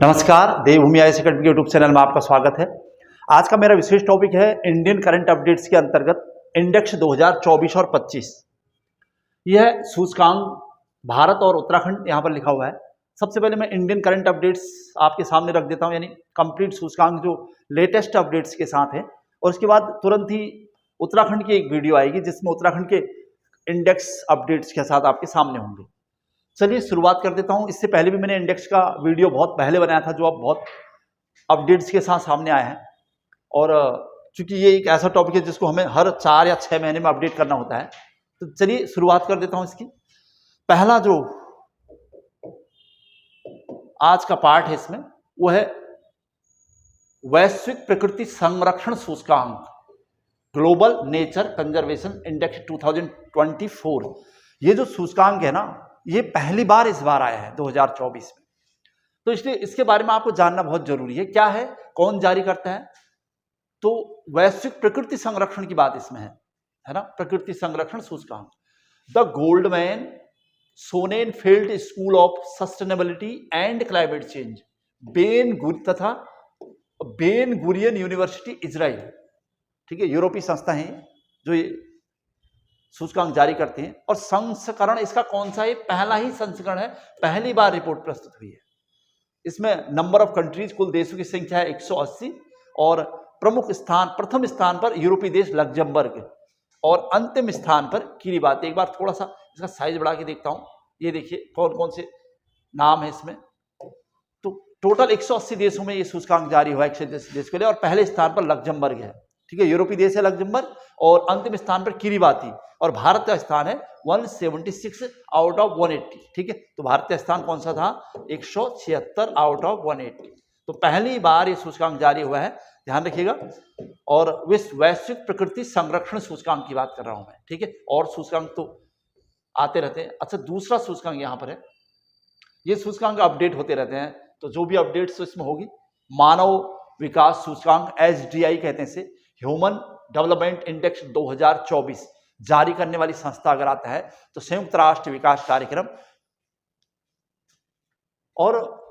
नमस्कार, देवभूमि IAS academy के YouTube channel में आपका स्वागत है। आज का मेरा विशेष टॉपिक है इंडियन करंट अपडेट्स के अंतर्गत इंडेक्स 2024 और 25। यह सूचकांक भारत और उत्तराखंड यहाँ पर लिखा हुआ है। सबसे पहले मैं इंडियन करंट अपडेट्स आपके सामने रख देता हूँ, यानी कंप्लीट सूचकांक जो लेटेस्ट अपडेट्स के साथ है, और उसके बाद तुरंत ही उत्तराखंड की एक वीडियो आएगी जिसमें उत्तराखंड के इंडेक्स अपडेट्स के साथ आपके सामने होंगे। चलिए शुरुआत कर देता हूं। इससे पहले भी मैंने इंडेक्स का वीडियो बहुत पहले बनाया था जो अब बहुत अपडेट्स के साथ सामने आया है, और चूंकि ये एक ऐसा टॉपिक है जिसको हमें हर 4 या 6 महीने में अपडेट करना होता है, तो चलिए शुरुआत कर देता हूं इसकी। पहला जो आज का पार्ट है इसमें वो है वैश्विक प्रकृति संरक्षण सूचकांक, ग्लोबल नेचर कंजर्वेशन इंडेक्स 2024। ये जो सूचकांक है ना, ये पहली बार इस बार आया है 2024 में, तो इसलिए इसके बारे में आपको जानना बहुत जरूरी है। क्या है, कौन जारी करता है? तो वैश्विक प्रकृति संरक्षण की बात इसमें है ना, प्रकृति संरक्षण सूचकांक। The Goldman Sonnenfeld school of sustainability and climate change, तथा बेन गुरियन यूनिवर्सिटी इजराइल, ठीक है, यूरोपीय संस्था है जो ये सूचकांक जारी करते हैं। और संस्करण इसका कौन सा है? पहला ही संस्करण है, पहली बार रिपोर्ट प्रस्तुत हुई है। इसमें नंबर ऑफ कंट्रीज, कुल देशों की संख्या है 180, और प्रथम स्थान पर यूरोपीय देश लग्जमबर्ग, और अंतिम स्थान पर किरीबाती। एक बार थोड़ा सा इसका साइज बढ़ा के देखता हूं, ये देखिए कौन कौन से नाम है इसमें। तो टोटल 180 देशों में ये सूचकांक जारी हुआ है 180 देश के लिए, और पहले स्थान पर लग्जमबर्ग है, ठीक है, यूरोपीय देश है लग्जमबर्ग, और अंतिम स्थान पर किरीबाती, और भारत का स्थान है 176 आउट ऑफ 180, ठीक है। तो भारत का स्थान कौन सा था? 176 आउट ऑफ 180। तो पहली बार ये सूचकांक जारी हुआ है, ध्यान रखिएगा। और वैश्विक प्रकृति संरक्षण सूचकांक की बात कर रहा हूं मैं, ठीक है, और सूचकांक तो आते रहते हैं। अच्छा, दूसरा सूचकांक यहां पर है, ये सूचकांक अपडेट होते रहते हैं, तो जो भी अपडेट्स इसमें होगी, मानव विकास सूचकांक HDI कहते हैं इसे, ह्यूमन डेवलपमेंट इंडेक्स 2024 जारी करने वाली संस्था अगर आता है तो संयुक्त राष्ट्र विकास कार्यक्रम, और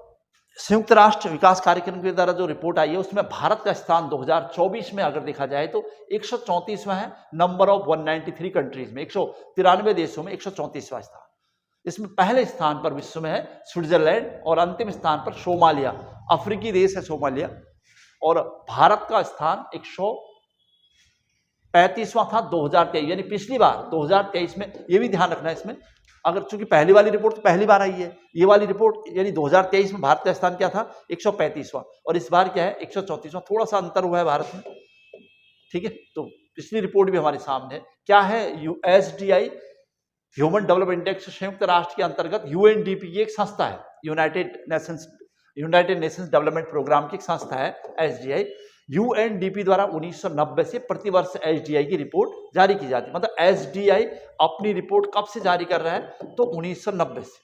संयुक्त राष्ट्र विकास कार्यक्रम के द्वारा जो रिपोर्ट आई है उसमें भारत का स्थान 2024 में अगर देखा जाए तो 134वां है, नंबर ऑफ 193 कंट्रीज में, 193 देशों में 134वां स्थान। इसमें पहले स्थान पर विश्व में है स्विट्जरलैंड, और अंतिम स्थान पर सोमालिया, अफ्रीकी देश है सोमालिया, और भारत का स्थान 135वां था 2023, यानी पिछली बार 2023 में। ये भी ध्यान रखना है इसमें, अगर चूंकि पहली वाली रिपोर्ट तो पहली बार आई है, ये वाली रिपोर्ट यानी 2023 में भारत का स्थान क्या था? 135वां, और इस बार क्या है? 134वां। थोड़ा सा अंतर हुआ है भारत में, ठीक है। तो पिछली रिपोर्ट भी हमारे सामने है। क्या है? HDI ह्यूमन डेवलपमेंट इंडेक्स संयुक्त राष्ट्र के अंतर्गत UNDP की एक संस्था है, यूनाइटेड नेशंस डेवलपमेंट प्रोग्राम की एक संस्था है HDI। UNDP द्वारा 1990 से प्रतिवर्ष HDI की रिपोर्ट जारी की जाती है। मतलब HDI अपनी रिपोर्ट कब से जारी कर रहा है? तो 1990 से,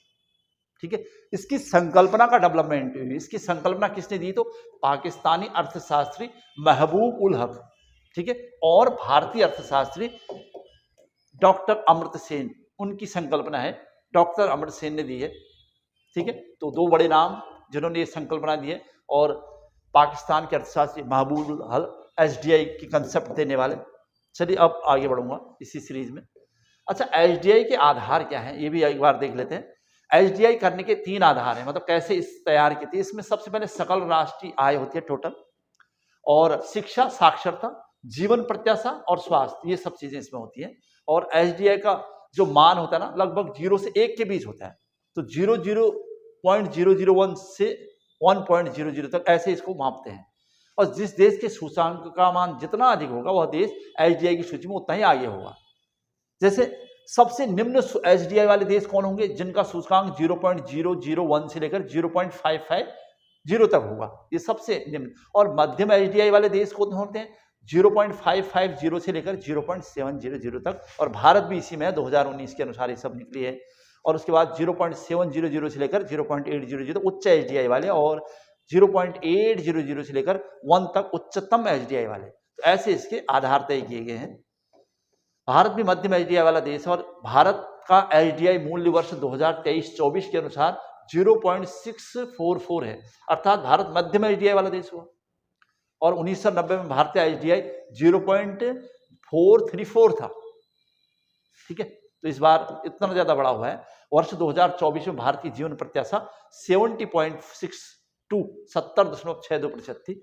ठीक है। इसकी संकल्पना का डेवलपमेंट हुई, इसकी संकल्पना किसने दी? तो पाकिस्तानी अर्थशास्त्री महबूब उल हक, ठीक है, और भारतीय अर्थशास्त्री डॉक्टर अमर्त्य सेन, उनकी संकल्पना है, डॉक्टर अमर्त्य सेन ने दी है, ठीक है। तो दो बड़े नाम जिन्होंने ये संकल्पना दी है, और पाकिस्तान के अर्थशास्त्री महबूब हल HDI की कंसेप्ट देने वाले। चलिए अब आगे बढ़ूंगा इसी सीरीज में। अच्छा, HDI के आधार क्या हैं ये भी एक बार देख लेते हैं। HDI करने के 3 आधार हैं, मतलब कैसे इस तैयार की थी। इसमें सबसे पहले सकल राष्ट्रीय आय होती है टोटल, और शिक्षा, साक्षरता, जीवन प्रत्याशा और स्वास्थ्य, ये सब चीजें इसमें होती हैं। और HDI का जो मान होता है ना, लगभग 0 से 1 के बीच होता है, तो 0.001 से 1.00 तक ऐसे इसको मापते हैं। और जिस देश के सूचकांक का मान जितना अधिक होगा वह देश HDI की सूची में उतना ही आगे होगा। जैसे सबसे निम्न HDI वाले देश कौन होंगे? जिनका सूचकांक 0.001 से लेकर 0.550 तक होगा, ये सबसे निम्न। और मध्यम HDI वाले देश कौन होते हैं? 0.550 से लेकर 0.700 तक, और भारत भी इसी में है, 2019 के अनुसार ये सब निकली है। और उसके बाद 0.700 से लेकर 0.800 तक उच्च HDI वाले, और 0.800 से लेकर 1 तक उच्चतम HDI वाले। तो ऐसे इसके आधार तय किए गए हैं। भारत भी मध्यम HDI वाला देश है, और भारत का HDI मूल्य वर्ष 2023-24 के अनुसार 0.644 है, अर्थात भारत मध्यम एचडीआई वाला देश हुआ। और 1990 में भारतीय एचडीआई 0.434 था। ठीक है, तो इस बार इतना ज्यादा बड़ा हुआ है। वर्ष 2024 में भारत की जीवन प्रत्याशा 70.62 थी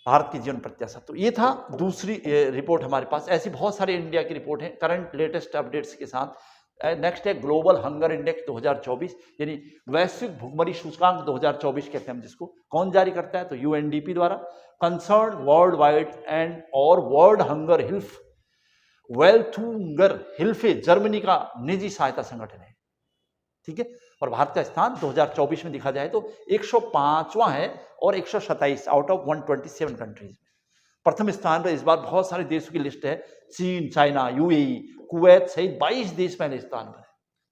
भारत की जीवन प्रत्याशा। तो ये था दूसरी रिपोर्ट हमारे पास। ऐसी बहुत सारी इंडिया की रिपोर्ट है करंट लेटेस्ट अपडेट्स के साथ। नेक्स्ट है ग्लोबल हंगर इंडेक्स 2024, यानी वैश्विक भूखमरी सूचकांक 2024 कहते हैं हम जिसको। कौन जारी करता है? तो यूएनडीपी द्वारा। कंसर्न वर्ल्ड वाइड एंड और वर्ल्ड हंगर हिल्फ वेल्थुंगर हिल्फे जर्मनी का निजी सहायता संगठन है। ठीक है, और भारत का स्थान 2024 में देखा जाए तो 105वां है और 127 आउट ऑफ 127 कंट्रीज में। प्रथम स्थान पर इस बार बहुत सारे देशों की लिस्ट है। चीन, चाइना, यूएई, कुवैत सहित 22 देश पहले स्थान पर है।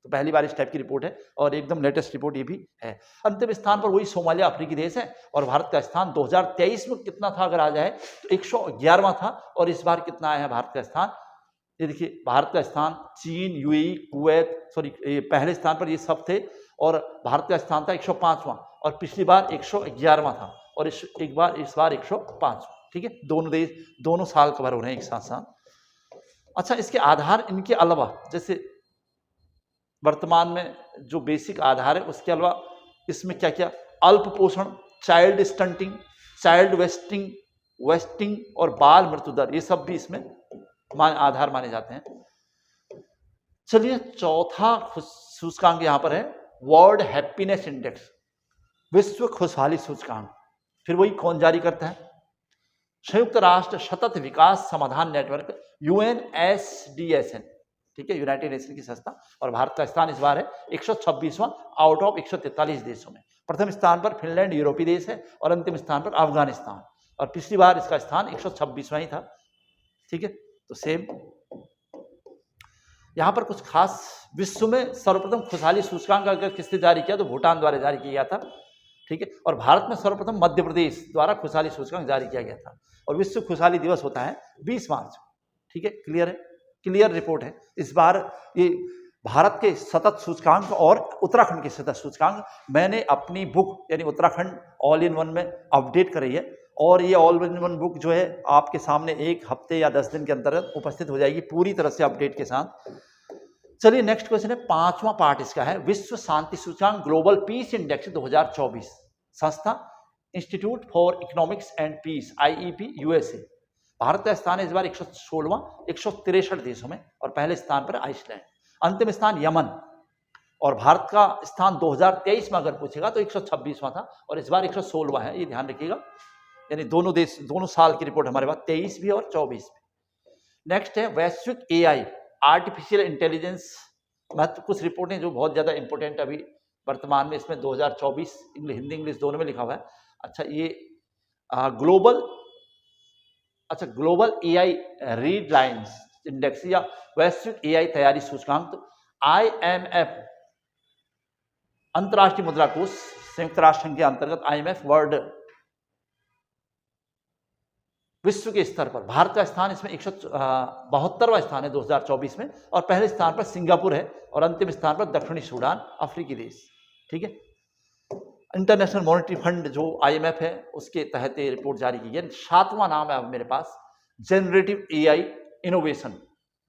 तो पहली बार इस टाइप की रिपोर्ट है और एकदम लेटेस्ट रिपोर्ट ये भी है। अंतिम स्थान पर वही सोमालिया अफ्रीकी देश है। और भारत का स्थान 2023 में कितना था अगर आ जाए तो 111वां था। और इस बार कितना आया है भारत का स्थान? ये देखिए, भारत का स्थान चीन, यूएई, कुवैत, सॉरी पहले स्थान पर ये सब थे और भारत का स्थान था 105वां और पिछली बार 111वां था और इस बार 105वां। ठीक है, दोनों देश दोनों साल कवर हो रहे हैं एक साथ साथ। अच्छा, इसके आधार इनके अलावा जैसे वर्तमान में जो बेसिक आधार है उसके अलावा इसमें क्या क्या? अल्प पोषण, चाइल्ड स्टंटिंग, चाइल्ड वेस्टिंग और बाल मृत्यु दर, ये सब भी इसमें आधार माने जाते हैं। चलिए, चौथा सूचकांक यहां पर है वर्ल्ड हैप्पीनेस इंडेक्स, विश्व खुशहाली सूचकांक। फिर वही कौन जारी करता है? संयुक्त राष्ट्र सतत विकास समाधान नेटवर्क UNSDSN। ठीक है, यूनाइटेड नेशन की संस्था। और भारत का स्थान इस बार है 126वां आउट ऑफ 143 देशों में। प्रथम स्थान पर फिनलैंड यूरोपीय देश है और अंतिम स्थान पर अफगानिस्तान। और पिछली बार इसका स्थान 126वां ही था। ठीक है, तो सेम यहां पर कुछ खास। विश्व में सर्वप्रथम खुशहाली सूचकांक अगर किसने जारी किया तो भूटान द्वारा जारी किया गया था। ठीक है, और भारत में सर्वप्रथम मध्य प्रदेश द्वारा खुशहाली सूचकांक जारी किया गया था। और विश्व खुशहाली दिवस होता है 20 मार्च। ठीक है, क्लियर है, क्लियर रिपोर्ट है। इस बार ये भारत के सतत सूचकांक और उत्तराखंड के सतत सूचकांक मैंने अपनी बुक यानी उत्तराखंड ऑल इन वन में अपडेट करी है। और ये ऑल इन वन बुक जो है आपके सामने 1 हफ्ते या 10 दिन के अंतर्गत उपस्थित हो जाएगी पूरी तरह से अपडेट के साथ। चलिए, नेक्स्ट क्वेश्चन है, 5वां पार्ट इसका है विश्व शांति सूचकांक ग्लोबल पीस इंडेक्स 2024, संस्था institute for economics and peace IEP USA। Bharat का स्थान है इस बार 116वां 163 देशों में और पहले स्थान पर आइसलैंड। अंतिम स्थान यमन। और भारत का स्थान 2023 में अगर पूछेगा तो 126वां था और इस बार 116वां है, ये ध्यान रखिएगा। यानी दोनों देश दोनों साल की रिपोर्ट हमारे पास 23 भी और 24 भी। नेक्स्ट है वैश्विक AI आर्टिफिशियल इंटेलिजेंस महत्व। कुछ रिपोर्टें जो बहुत ज्यादा इंपोर्टेंट अभी वर्तमान में इसमें 2024 हिंदी इंग्लिश दोनों में लिखा हुआ है। अच्छा, ये global AI read lines index या वैश्विक AI तैयारी सूचकांक। तो IMF अंतर्राष्ट्रीय मुद्रा कोष संयुक्त राष्ट्र संघ के अंतर्गत IMF वर्ल्ड विश्व के स्तर पर भारत का स्थान इसमें 172वां स्थान है 2024 में और पहले स्थान पर सिंगापुर है और अंतिम स्थान पर दक्षिणी सूडान अफ्रीकी देश। ठीक है, इंटरनेशनल मॉनेटरी फंड जो IMF है उसके तहत ये रिपोर्ट जारी की है। 7वां नाम है अब मेरे पास generative AI innovation,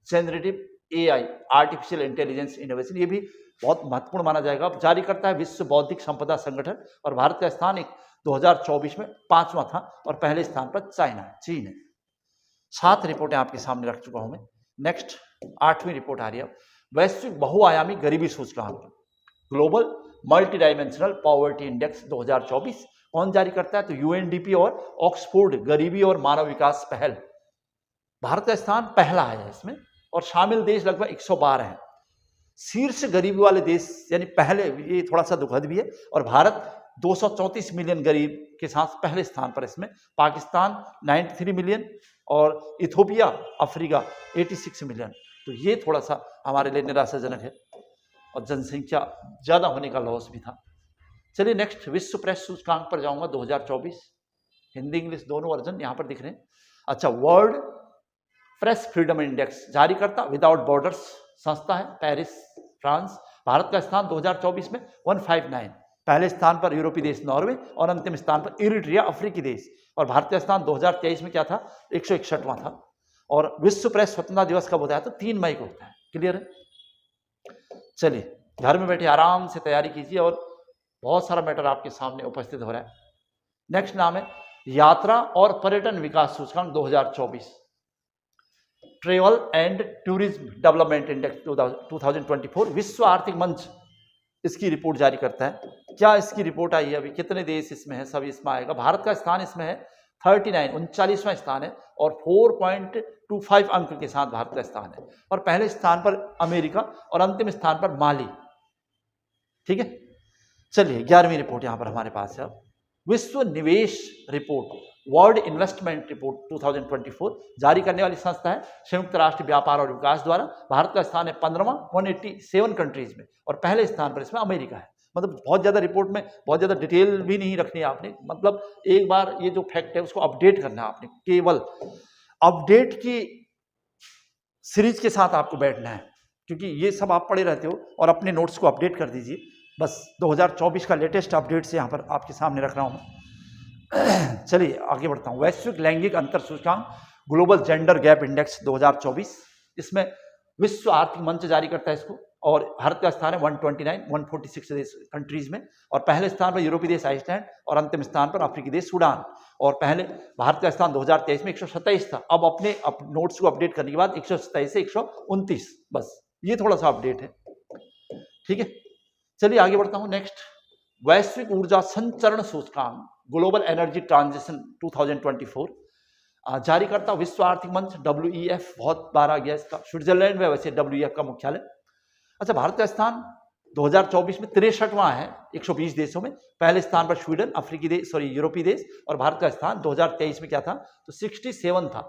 generative AI artificial intelligence innovation. ये भी बहुत महत्वपूर्ण माना जाएगा। जारी करता है विश्व बौद्धिक संपदा संगठन और भारत का स्थान 2024 में 5वां था और पहले स्थान पर चीन है। 7 रिपोर्टें आपके सामने रख चुका हूं मैं। नेक्स्ट 8वीं रिपोर्ट आ रही है वैश्विक बहुआयामी गरीबी सूचकांक global multi dimensional poverty index 2024। कौन जारी करता है? तो UNDP और ऑक्सफोर्ड गरीबी और मानव विकास पहल। भारत का स्थान पहला है इसमें और शामिल देश लगभग 112 हैं। शीर्ष गरीबी वाले देश यानी पहले, ये थोड़ा सा दुखद भी है, और भारत 234 मिलियन गरीब के साथ पहले स्थान पर इसमें। पाकिस्तान 93 मिलियन और इथोपिया अफ्रीका 86 मिलियन। तो ये थोड़ा सा हमारे लिए निराशाजनक है और जनसंख्या ज्यादा होने का लॉस भी था। चलिए, नेक्स्ट विश्व प्रेस सूचकांक पर जाऊंगा 2024। हिंदी इंग्लिश दोनों वर्जन यहां पर दिख रहे हैं। अच्छा, वर्ल्ड प्रेस फ्रीडम इंडेक्स जारी करता विदाउट बॉर्डर्स संस्था है पेरिस फ्रांस। भारत का स्थान 2024 में 159, पहले स्थान पर यूरोपीय देश नॉर्वे और अंतिम स्थान पर इरिट्रिया अफ्रीकी देश। और भारत का स्थान 2023 में क्या था, 161वां था। और विश्व प्रेस स्वतंत्रता दिवस कब होता है, तो 3 मई को होता है। क्लियर है? चलिए घर में बैठे आराम से तैयारी कीजिए और बहुत सारा मैटर आपके सामने उपस्थित हो रहा है। नेक्स्ट नाम है यात्रा और पर्यटन विकास सूचकांक 2024, travel and tourism development index 2024, विश्व आर्थिक मंच इसकी रिपोर्ट जारी करता है। क्या इसकी रिपोर्ट आई है अभी, कितने देश इसमें है, सब इसमें आएगा। भारत का स्थान इसमें है 39, 39वां स्थान है और 4.25 अंक के साथ भारत का स्थान है। और पहले स्थान पर अमेरिका और अंतिम स्थान पर माली। ठीक है, चलिए 11वीं रिपोर्ट यहां पर हमारे पास है। अब विश्व निवेश रिपोर्ट, वर्ल्ड इन्वेस्टमेंट रिपोर्ट 2024 जारी करने वाली संस्था है संयुक्त राष्ट्र व्यापार और विकास द्वारा। भारत का स्थान है 15वां 187 कंट्रीज में और पहले स्थान पर इसमें अमेरिका है। मतलब बहुत ज्यादा रिपोर्ट में बहुत ज्यादा डिटेल भी नहीं रखनी है आपने, मतलब एक बार ये जो फैक्ट है उसको अपडेट करना है आपने, केवल अपडेट की सीरीज के साथ आपको बैठना है, क्योंकि ये सब आप पढ़े रहते हो और अपने नोट्स को अपडेट कर दीजिए। बस 2024 का लेटेस्ट अपडेट से यहाँ पर आपके सामने रख रहा हूँ मैं। चलिए आगे बढ़ता हूँ। वैश्विक लैंगिक अंतर सूचकांक, ग्लोबल जेंडर गैप इंडेक्स 2024, इसमें विश्व आर्थिक मंच जारी करता है इसको और भारत का स्थान है 129, 146 देश कंट्रीज में और पहले स्थान पर यूरोपीय देश आइसलैंड और अंतिम स्थान पर अफ्रीकी देश सूडान। और पहले भारत का स्थान 2023 में 127 था। अब अपने नोट्स को अपडेट करने के बाद 127 से 129, बस ये थोड़ा सा अपडेट है। ठीक है, चलिए आगे बढ़ता हूं। नेक्स्ट, वैश्विक ऊर्जा संचरण सूचकांक, ग्लोबल एनर्जी ट्रांजिशन 2024 जारी करता विश्व आर्थिक मंच WEF, बहुत बार आ गया इसका, स्विट्जरलैंड में वैसे WEF का मुख्यालय। अच्छा, भारत का स्थान 2024 में 63वां है 120 देशों में, पहले स्थान पर स्वीडन, अफ्रीकी देश, यूरोपीय देश। और भारत का स्थान 2023 में क्या था, तो 67 था।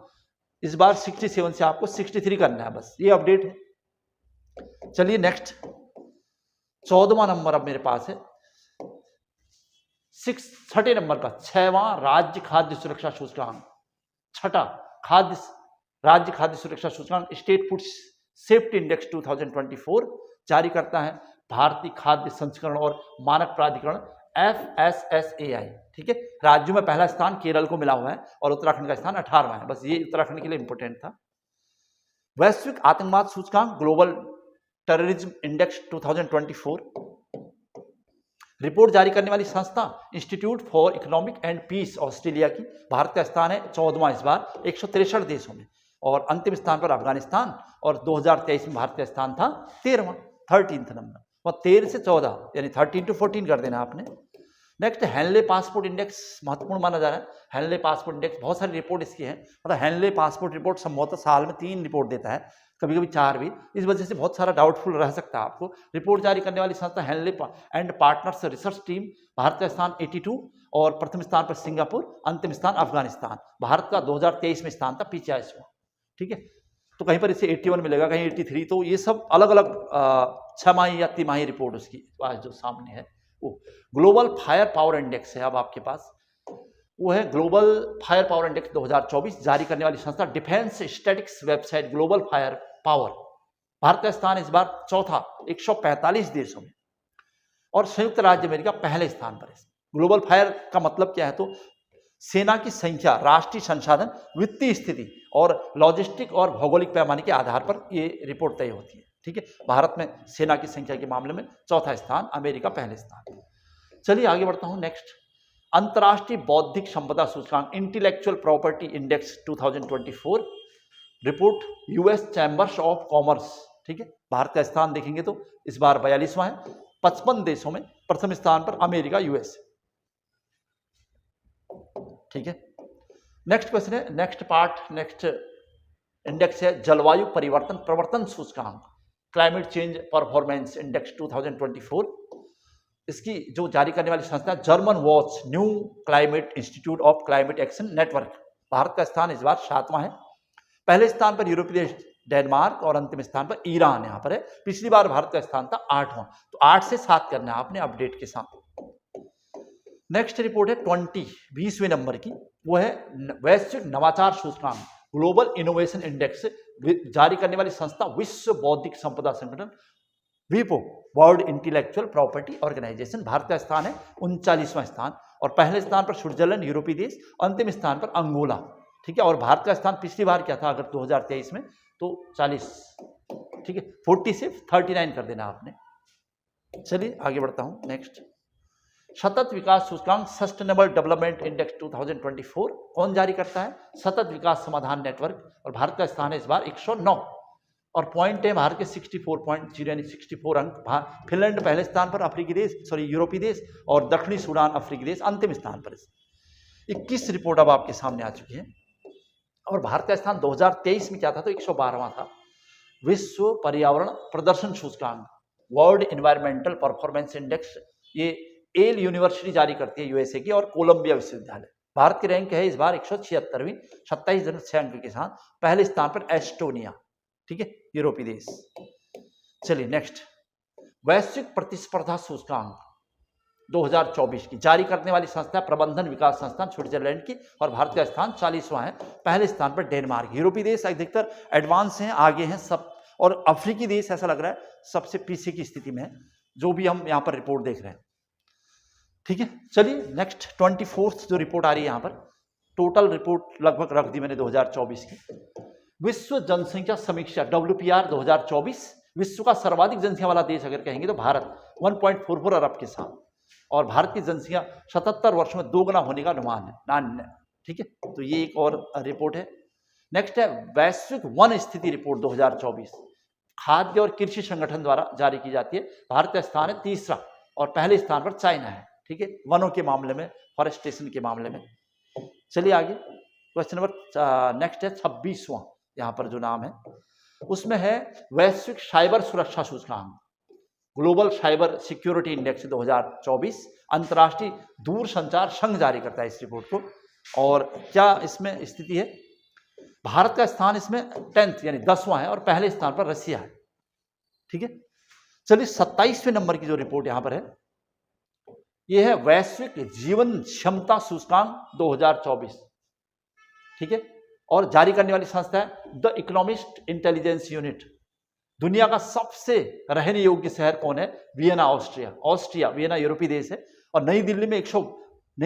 इस बार 67 से आपको 63 करना है, बस ये अपडेट है। चलिए नेक्स्ट, 14वां नंबर अब मेरे पास है, 6 नंबर का 6वां राज्य खाद्य सुरक्षा सूचकांक, 6ठा राज्य खाद्य सुरक्षा सूचकांक, स्टेट फूड सेफ्टी इंडेक्स 2024 जारी करता है भारतीय खाद्य संस्करण और मानक प्राधिकरण FSSAI। ठीक है, राज्यों में पहला स्थान केरल को मिला हुआ है और उत्तराखंड का स्थान 18वां है, बस ये उत्तराखंड के लिए इंपोर्टेंट था। वैश्विक आतंकवाद सूचकांक, ग्लोबल टेररिज्म इंडेक्स 2024 रिपोर्ट जारी करने वाली संस्था institute for economic and peace Australia की। भारत का स्थान है 14वां इस बार 163 देशों में और अंतिम स्थान पर अफगानिस्तान। और 2023 में भारत का स्थान था 13वां, 13th नंबर। और 13 से 14 यानी 13 to 14 कर देना आपने। नेक्स्ट, हैनले पासपोर्ट इंडेक्स महत्वपूर्ण माना जा रहा है। हैनले पासपोर्ट इंडेक्स, बहुत सारी रिपोर्ट इसकी है, मतलब हैनले पासपोर्ट रिपोर्ट संभवतः साल में 3 रिपोर्ट देता है, कभी कभी 4 भी। इस वजह से बहुत सारा डाउटफुल रह सकता है आपको। रिपोर्ट जारी करने वाली संस्था Henle and partners research team. Bharat का स्थान 82 और प्रथम स्थान पर सिंगापुर, अंतिम स्थान अफगानिस्तान। भारत का 2023 में स्थान था 85वां। ठीक है, तो कहीं पर इसे 81 मिलेगा, कहीं 83। तो ये सब अलग अलग 6 माही या तिमाही रिपोर्ट उसकी आज जो सामने है वो। ग्लोबल फायर पावर इंडेक्स है अब आपके पास, वो है ग्लोबल फायर पावर इंडेक्स 2024 जारी करने वाली संस्था defence statics website global fire power. Bharat का स्थान इस बार 4था 145 देशों में और संयुक्त राज्य अमेरिका पहले स्थान पर है। ग्लोबल फायर का मतलब क्या है, तो सेना की संख्या, राष्ट्रीय संसाधन, वित्तीय स्थिति और लॉजिस्टिक और भौगोलिक पैमाने के आधार पर ये रिपोर्ट तय होती है। ठीक है, भारत में सेना की संख्या के मामले में 4था स्थान, अमेरिका पहले स्थान। चलिए आगे बढ़ता हूं। नेक्स्ट, अंतर्राष्ट्रीय बौद्धिक संपदा सूचकांक intellectual property index 2024 report US chambers of commerce. ठीक है, भारत का स्थान देखेंगे तो इस बार 42वां है 55 देशों में, प्रथम स्थान पर अमेरिका, यूएस। ठीक है, नेक्स्ट क्वेश्चन है, नेक्स्ट इंडेक्स है जलवायु परिवर्तन प्रवर्तन सूचकांक, क्लाइमेट चेंज परफॉर्मेंस इंडेक्स 2024। इसकी जो जारी करने वाली संस्था German watch new climate institute of climate action network. Bharat का स्थान इस बार 7वां है, पहले स्थान पर यूरोपीय देश डेनमार्क और अंतिम स्थान पर ईरान यहाँ पर है। पिछली बार भारत का स्थान था 8वां, तो 8 से 7 करना है आपने अपडेट के साथ। नेक्स्ट रिपोर्ट है 20वें नंबर की, वो है वैश्विक नवाचार सूचकांक ग्लोबल इनोवेशन इंडेक्स जारी करने वाली संस्था विश्व बौद्धिक संपदा संगठन वीपो world intellectual property organisation, Bharat का स्थान है 39वां स्थान, और पहले स्थान पर स्विट्जरलैंड यूरोपीय देश, अंतिम स्थान पर अंगोला। ठीक है, और भारत का स्थान पिछली बार क्या था अगर 2023 में, तो 40। ठीक है, 40 से 39 कर देना आपने। चलिए आगे बढ़ता हूं। नेक्स्ट, सतत विकास सूचकांक सस्टेनेबल डेवलपमेंट इंडेक्स 2024 कौन जारी करता है? सतत विकास समाधान नेटवर्क, और भारत का स्थान है इस बार 109, और पॉइंट है भारत के 64.0 यानी 64 अंक। फिनलैंड पहले स्थान पर, अफ्रीकी देश यूरोपीय देश, और दक्षिणी सूडान अफ्रीकी देश अंतिम स्थान पर। 21 रिपोर्ट अब आपके सामने आ चुकी है, और भारत का स्थान 2023 में क्या था? तो 112वां था। विश्व पर्यावरण प्रदर्शन सूचकांक वर्ल्ड एनवायरमेंटल परफॉर्मेंस इंडेक्स, ये एल यूनिवर्सिटी जारी करती है यूएसए की, और कोलंबिया विश्वविद्यालय। भारत की रैंक है इस बार 176वीं, 27 अंक के साथ। पहले स्थान पर एस्टोनिया, ठीक है, यूरोपीय देश। चलिए नेक्स्ट, वैश्विक प्रतिस्पर्धा सूचकांक 2024 की जारी करने वाली संस्था प्रबंधन विकास संस्थान स्विट्जरलैंड की, और भारत का स्थान 40वां है। पहले स्थान पर डेनमार्क। यूरोपीय देश अधिकतर एडवांस हैं, आगे हैं सब, और अफ्रीकी देश ऐसा लग रहा है सबसे पीछे की स्थिति में है, जो भी हम यहाँ पर रिपोर्ट देख रहे हैं। ठीक है, चलिए नेक्स्ट 24th जो रिपोर्ट आ रही है यहाँ पर, टोटल रिपोर्ट लगभग रख दी मैंने 2024 की। विश्व जनसंख्या समीक्षा WPR 2024, विश्व का सर्वाधिक जनसंख्या वाला देश अगर कहेंगे तो भारत 1.44 अरब के साथ, और भारत की जनसंख्या 77 वर्षों में 2 गुना होने का अनुमान है। ठीक है, तो ये एक और रिपोर्ट है। नेक्स्ट है वैश्विक वन स्थिति रिपोर्ट 2024, खाद्य और कृषि संगठन द्वारा जारी की जाती है। भारत का स्थान है 3रा, और पहले स्थान पर चाइना है। ठीक है, वनों के मामले में, फॉरेस्टेशन के मामले में। चलिए आगे, क्वेश्चन नंबर नेक्स्ट है 26वां, यहाँ पर जो नाम है उसमें है वैश्विक साइबर सुरक्षा सूचकांक ग्लोबल साइबर सिक्योरिटी इंडेक्स 2024, अंतर्राष्ट्रीय दूरसंचार संघ जारी करता है इस रिपोर्ट को। और क्या इसमें स्थिति है? भारत का स्थान इसमें 10th यानी 10वां है, और पहले स्थान पर रसिया है। ठीक है, चलिए 27वें नंबर की जो रिपोर्ट यहां पर है, यह है वैश्विक जीवन क्षमता सूचकांक 2024। ठीक है, और जारी करने वाली संस्था है द इकोनॉमिस्ट इंटेलिजेंस यूनिट। दुनिया का सबसे रहने योग्य शहर कौन है? Vienna, Austria. वियना यूरोपीय देश है, और नई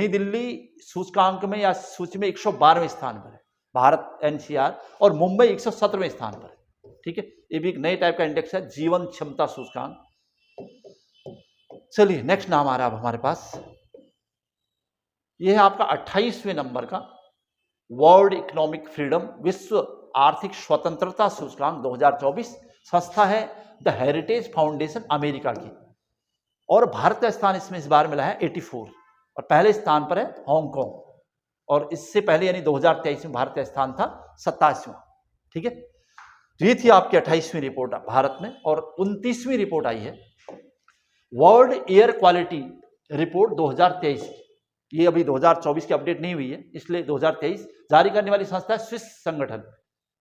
दिल्ली सूचकांक में या सूची में 112वें स्थान पर है भारत NCR, और मुंबई 117वें स्थान पर है। ठीक है, ये भी एक नए टाइप का इंडेक्स है, जीवन क्षमता सूचकांक। चलिए नेक्स्ट नाम आ रहा है अब हमारे पास, यह है आपका 28वें नंबर का वर्ल्ड इकोनॉमिक फ्रीडम विश्व आर्थिक स्वतंत्रता सूचकांक 2024। संस्था है द हेरिटेज फाउंडेशन अमेरिका की, और भारत का स्थान इसमें इस बार मिला है 84, और पहले स्थान पर है हांगकांग, और इससे पहले यानी 2023 में भारत का स्थान था 27वां। ठीक है, तो ये थी आपकी 28वीं रिपोर्ट भारत में। और 29वीं रिपोर्ट आई है वर्ल्ड एयर क्वालिटी रिपोर्ट 2023। ये अभी 2024 की अपडेट नहीं हुई है, इसलिए 2023 जारी करने वाली संस्था है स्विस संगठन,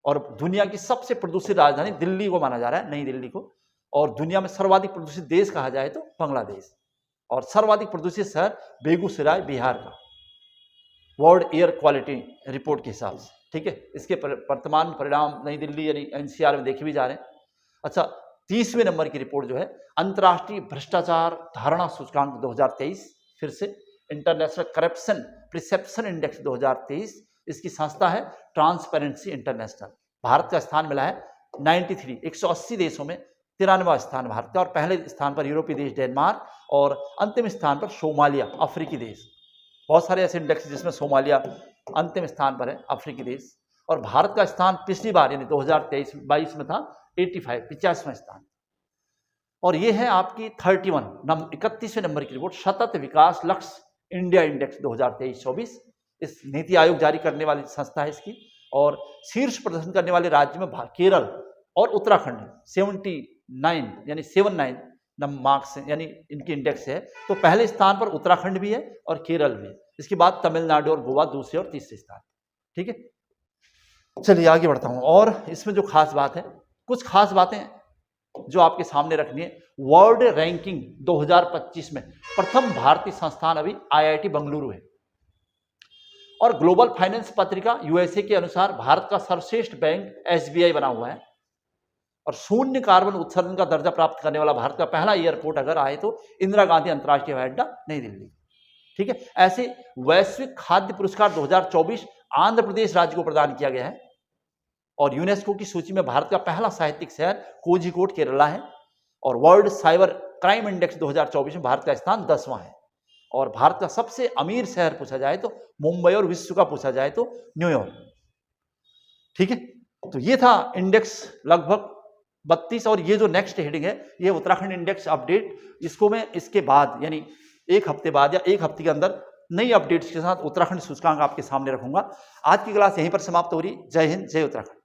और दुनिया की सबसे प्रदूषित राजधानी दिल्ली को माना जा रहा है, नई दिल्ली को, और दुनिया में सर्वाधिक प्रदूषित देश कहा जाए तो बांग्लादेश, और सर्वाधिक प्रदूषित शहर बेगूसराय बिहार का, वर्ल्ड एयर क्वालिटी रिपोर्ट के हिसाब से। ठीक है, इसके वर्तमान परिणाम नई दिल्ली यानी NCR में देखे भी जा रहे हैं। अच्छा, 30वें नंबर की रिपोर्ट जो है अंतर्राष्ट्रीय भ्रष्टाचार धारणा सूचकांक 2023, फिर से इंटरनेशनल करप्शन परसेप्शन इंडेक्स 2023, इसकी संस्था है ट्रांसपेरेंसी इंटरनेशनल। भारत का स्थान मिला है 93, 180 देशों में 93वां स्थान भारत का, और पहले स्थान पर यूरोपीय देश डेनमार्क, और अंतिम स्थान पर सोमालिया अफ्रीकी देश। बहुत सारे ऐसे इंडेक्स जिसमें सोमालिया अंतिम स्थान पर है, अफ्रीकी देश। और भारत का स्थान पिछली बार यानी 2023-22 में था 85, 85वां स्थान। और ये है आपकी 31वें नंबर की रिपोर्ट सतत विकास लक्ष्य इंडिया इंडेक्स 2023-24। इस नीति आयोग जारी करने वाली संस्था है इसकी, और शीर्ष प्रदर्शन करने वाले राज्य में केरल और उत्तराखंड 79 यानी 79 मार्क्स यानी इनकी इंडेक्स है। तो पहले स्थान पर उत्तराखंड भी है और केरल भी है, इसके बाद तमिलनाडु और गोवा दूसरे और तीसरे स्थान। ठीक है, चलिए आगे बढ़ता हूं। और इसमें जो खास बात है, कुछ खास बातें जो आपके सामने रखनी है। वर्ल्ड रैंकिंग 2025 में प्रथम भारतीय संस्थान अभी IIT बंगलुरु है, और ग्लोबल फाइनेंस पत्रिका USA के अनुसार भारत का सर्वश्रेष्ठ बैंक SBI बना हुआ है, और शून्य कार्बन उत्सर्जन का दर्जा प्राप्त करने वाला भारत का पहला एयरपोर्ट अगर आए तो इंदिरा गांधी अंतर्राष्ट्रीय हवाई अड्डा नई दिल्ली। ठीक है, ऐसे वैश्विक खाद्य पुरस्कार 2024 आंध्र प्रदेश राज्य को प्रदान किया गया है और यूनेस्को की सूची में भारत का पहला साहित्यिक शहर कोझिकोड केरला है और वर्ल्ड साइबर क्राइम इंडेक्स 2024 में भारत का स्थान 10वां है और भारत का सबसे अमीर शहर पूछा जाए तो मुंबई और विश्व का पूछा जाए तो न्यूयॉर्क। ठीक है, तो ये था इंडेक्स लगभग 32 और ये जो नेक्स्ट हेडिंग है ये उत्तराखंड इंडेक्स अपडेट, इसको मैं इसके बाद यानी एक हफ्ते बाद या एक हफ्ते के अंदर नई अपडेट्स के साथ उत्तराखंड सूचकांक आपके सामने रखूंगा। आज की क्लास यहीं पर समाप्त हो रही। जय हिंद, जय उत्तराखंड।